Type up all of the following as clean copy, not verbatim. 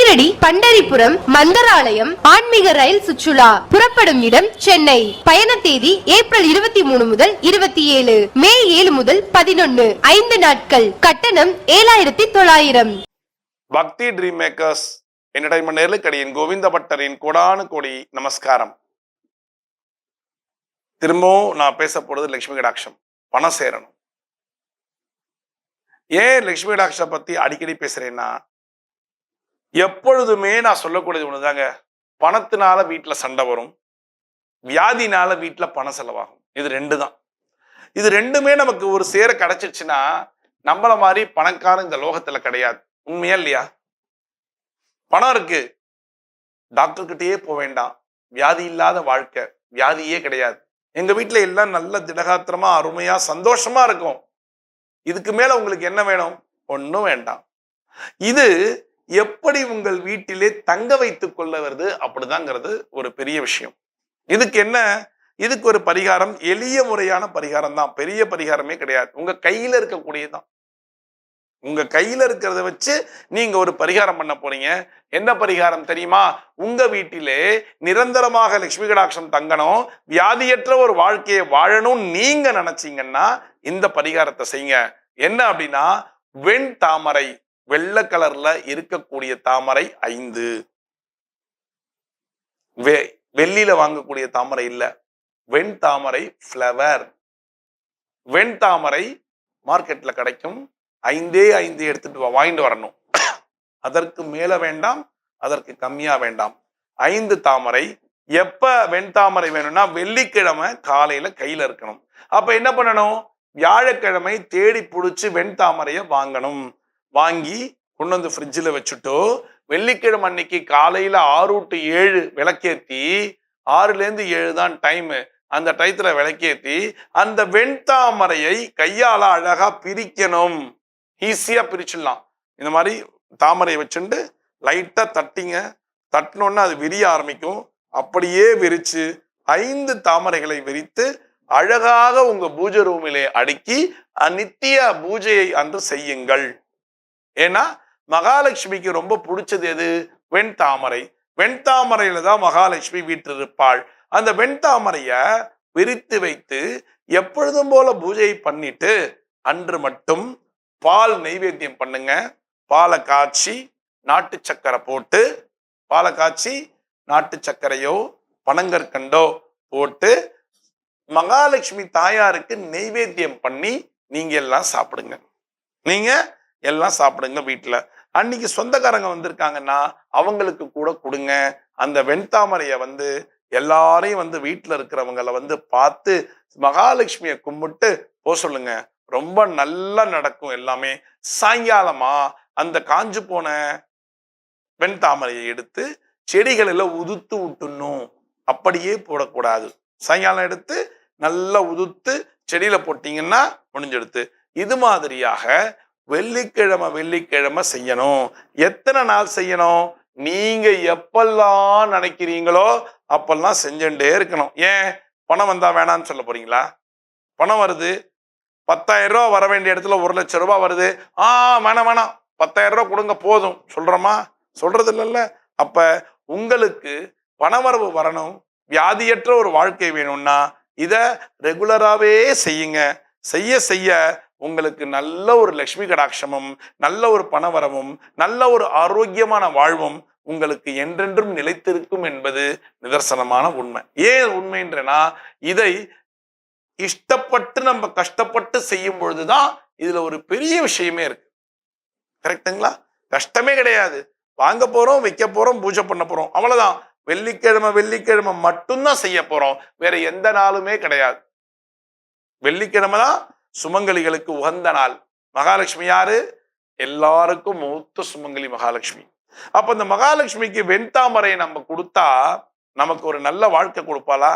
ஷீரடி, பண்டரிபுரம், மந்தராலயம் ஆன்மீக ரயில் சுற்றுலா. புறப்படும் இடம் சென்னை. பயண தேதி ஏப்ரல் 23 முதல் 27, மே 7 முதல் 11. 5 நாட்கள். கட்டணம் 7900. பக்தி ட்ரீம் மேக்கர்ஸ் என்டர்டைன்மெண்ட் நேர்லுக்கடியின் கோவிந்த பட்டரின் கோடானு கோடி நமஸ்காரம். திரும்பவும் நான் பேச போறது லட்சுமி கடாட்சம், பணம் சேரணும். ஏன் லட்சுமி கடாட்சம் பத்தி அடிக்கடி பேசுறேன்னா, எப்பொழுதுமே நான் சொல்லக்கூடியது ஒண்ணுதாங்க, பணத்தினால வீட்டுல சண்டை வரும், வியாதினால வீட்டுல பணம் செலவாகும். இது ரெண்டு தான். இது ரெண்டுமே நமக்கு ஒரு சேர கிடைச்சிச்சுன்னா நம்மள மாதிரி பணக்காரன் இந்த லோகத்துல கிடையாது. உண்மையா இல்லையா? பணம் இருக்கு, டாக்டர் கிட்டயே போக வேண்டாம், வியாதி இல்லாத வாழ்க்கை, வியாதியே கிடையாது. எங்க வீட்டுல எல்லாம் நல்ல திடகாத்திரமா அருமையா சந்தோஷமா இருக்கும். இதுக்கு மேல உங்களுக்கு என்ன வேணும்? ஒன்னும் வேண்டாம். இது எப்படி உங்கள் வீட்டிலே தங்க வைத்துக் கொள்ள வருது அப்படிதாங்கிறது ஒரு பெரிய விஷயம். இதுக்கு என்ன? இதுக்கு ஒரு பரிகாரம், எளிய முறையான பரிகாரம் தான், பெரிய பரிகாரமே கிடையாது. உங்க கையில இருக்கக்கூடியதான். உங்க கையில இருக்கிறத வச்சு நீங்க ஒரு பரிகாரம் பண்ண போறீங்க. என்ன பரிகாரம் தெரியுமா? உங்க வீட்டிலே நிரந்தரமாக லட்சுமி கடாட்சம் தங்கணும், வியாதியற்ற ஒரு வாழ்க்கையை வாழணும் நீங்க நினைச்சீங்கன்னா இந்த பரிகாரத்தை செய்யுங்க. என்ன அப்படின்னா, வெண் தாமரை, வெள்ளை கலர்ல இருக்கக்கூடிய தாமரை 5. வெள்ளியில வாங்கக்கூடிய தாமரை இல்ல, வெண் தாமரை ஃபிளவர். வெண் தாமரை மார்க்கெட்ல கிடைக்கும். 5 எடுத்துட்டு வாங்கிட்டு வரணும். அதற்கு மேல வேண்டாம், அதற்கு கம்மியா வேண்டாம். 5 தாமரை. எப்ப வெண் தாமரை வேணும்னா வெள்ளிக்கிழமை காலையில கையில இருக்கணும். அப்ப என்ன பண்ணணும்? வியாழக்கிழமை தேடி பிடிச்சு வெண் தாமரைய வாங்கணும். வாங்கி கொண்டு வந்து ஃப்ரிட்ஜில் வச்சுட்டோ, வெள்ளிக்கிழமை அன்னைக்கு காலையில 6 to 7 விளக்கேத்தி, 6லேருந்து 7 தான் டைமு, அந்த டயத்துல விளக்கேத்தி அந்த வெண்தாமரையை கையால அழகா பிரிக்கணும். ஈஸியா பிரிச்சிடலாம். இந்த மாதிரி தாமரையை வச்சுட்டு லைட்டா தட்டிங்க. தட்டினோன்னா அது விரிய ஆரம்பிக்கும். அப்படியே விரிச்சு 5 தாமரைகளை விரித்து அழகாக உங்க பூஜை ரூமிலே அடுக்கி நித்திய பூஜையை அன்று செய்யுங்கள். ஏன்னா மகாலட்சுமிக்கு ரொம்ப பிடிச்சது எது? வெண் தாமரை. வெண் தாமரையில தான் மகாலட்சுமி வீட்டில் இருப்பாள். அந்த வெண் தாமரைய விரித்து வைத்து எப்பொழுதும் போல பூஜை பண்ணிட்டு அன்று மட்டும் பால் நைவேத்தியம் பண்ணுங்க. பாலை காய்ச்சி நாட்டு சக்கரை போட்டு, பாலை காய்ச்சி நாட்டு சக்கரையோ பனங்கற்கண்டோ போட்டு மகாலட்சுமி தாயாருக்கு நைவேத்தியம் பண்ணி நீங்க எல்லாம் சாப்பிடுங்க. நீங்க எல்லாம் சாப்பிடுங்க வீட்டுல. அன்னைக்கு சொந்தக்காரங்க வந்திருக்காங்கன்னா அவங்களுக்கு கூட கொடுங்க. அந்த வெண்தாமரைய எல்லாரையும் வீட்டுல இருக்கிறவங்களை பார்த்து மகாலட்சுமியை கும்பிட்டு போ சொல்லுங்க. ரொம்ப நல்லா நடக்கும் எல்லாமே. சாயங்காலமா அந்த காஞ்சு போன வெண்தாமரையை எடுத்து செடிகளில் உதுத்து விட்டுணும். அப்படியே போடக்கூடாது. சாயங்காலம் எடுத்து நல்லா உதுத்து செடியில போட்டீங்கன்னா முடிஞ்செடுத்து. இது மாதிரியாக வெள்ளிக்கிழமை செய்யணும். எத்தனை நாள் செய்யணும்? நீங்க எப்பெல்லாம் நினைக்கிறீங்களோ அப்பெல்லாம் செஞ்சுட்டே இருக்கணும். ஏன்? பணம் வந்தா வேணான்னு சொல்ல போறீங்களா? பணம் வருது, 10,000 ரூபாய் வர வேண்டிய இடத்துல 1,00,000 ரூபாய் வருது. வேணாம் 10,000 ரூபாய் கொடுங்க போதும் சொல்றோமா? சொல்றது இல்லைல்ல. அப்ப உங்களுக்கு பணவரவு வரணும், வியாதியற்ற ஒரு வாழ்க்கை வேணும்னா இத ரெகுலராகவே செய்யுங்க. செய்ய செய்ய உங்களுக்கு நல்ல ஒரு லட்சுமி கடாட்சமும், நல்ல ஒரு பணவரவும், நல்ல ஒரு ஆரோக்கியமான வாழ்வும் உங்களுக்கு என்றென்றும் நிலைத்திருக்கும் என்பது நிதர்சனமான உண்மை. ஏன் உண்மைன்றனா, இதை இஷ்டப்பட்டு நம்ம கஷ்டப்பட்டு செய்யும் பொழுதுதான் இதுல ஒரு பெரிய விஷயமே இருக்கு. கரெக்டுங்களா? கஷ்டமே கிடையாது. வாங்க போறோம், வைக்க போறோம், பூஜை பண்ண போறோம், அவ்வளவுதான். வெள்ளிக்கிழமை மட்டும்தான் செய்ய போறோம். வேற எந்த நாளுமே கிடையாது. வெள்ளிக்கிழமை தான் சுமங்கலிகளுக்கு உகந்த நாள். மகாலட்சுமி யாரு? எல்லாருக்கும் மூத்த சுமங்கலி மகாலட்சுமி. அப்ப இந்த மகாலட்சுமிக்கு வெண்தாமரையை நம்ம கொடுத்தா நமக்கு ஒரு நல்ல வாழ்க்கை கொடுப்பாளா?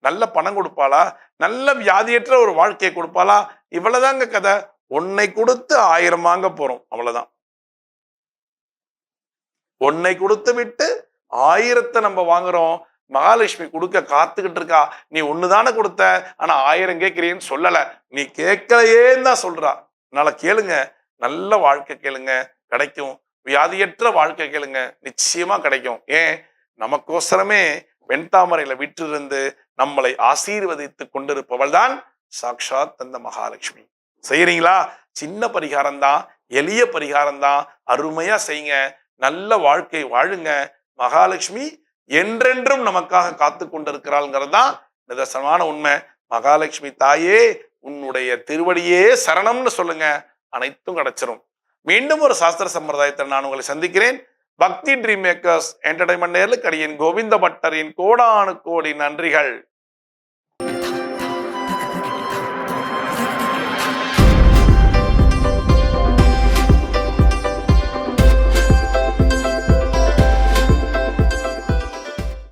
நல்ல பணம் கொடுப்பாளா? நல்ல வியாதியற்ற ஒரு வாழ்க்கையை கொடுப்பாளா? இவ்வளவுதாங்க கதை. 1 கொடுத்து 1000 வாங்க போறோம், அவ்வளவுதான். 1 கொடுத்து விட்டு 1000 நம்ம வாங்குறோம். மகாலட்சுமி கொடுக்க காத்துக்கிட்டு இருக்கா. நீ 1 தானே கொடுத்த, ஆனா 1000 கேட்கிறேன்னு சொல்லல. நீ கேட்கலையேன்னு தான் சொல்றா. அதனால கேளுங்க, நல்ல வாழ்க்கை கேளுங்க, கிடைக்கும். வியாதியற்ற வாழ்க்கை கேளுங்க, நிச்சயமா கிடைக்கும். ஏன்? நமக்கோசரமே வெண்தாமரையில விற்றிருந்து நம்மளை ஆசீர்வதித்து கொண்டிருப்பவள் தான் சாக்ஷாத் அந்த மகாலட்சுமி. செய்யறீங்களா? சின்ன பரிகாரம் தான், எளிய பரிகாரம் தான், அருமையா செய்யுங்க. நல்ல வாழ்க்கை வாழுங்க. மகாலட்சுமி என்றென்றும் நமக்காக காத்து கொண்டிருக்கிறாள்ங்கிறது தான் நிதர்சனமான உண்மை. மகாலட்சுமி தாயே, உன்னுடைய திருவடியே சரணம்னு சொல்லுங்க, அனைத்தும் கிடைச்சிரும். மீண்டும் ஒரு சாஸ்திர சம்பிரதாயத்தில் நான் உங்களை சந்திக்கிறேன். பக்தி ட்ரீம் மேக்கர்ஸ் என்டர்டைன்மெண்ட் நேயர்களுக்கு அடியேன் கோவிந்த பட்டரின் கோடானு கோடி நன்றிகள்.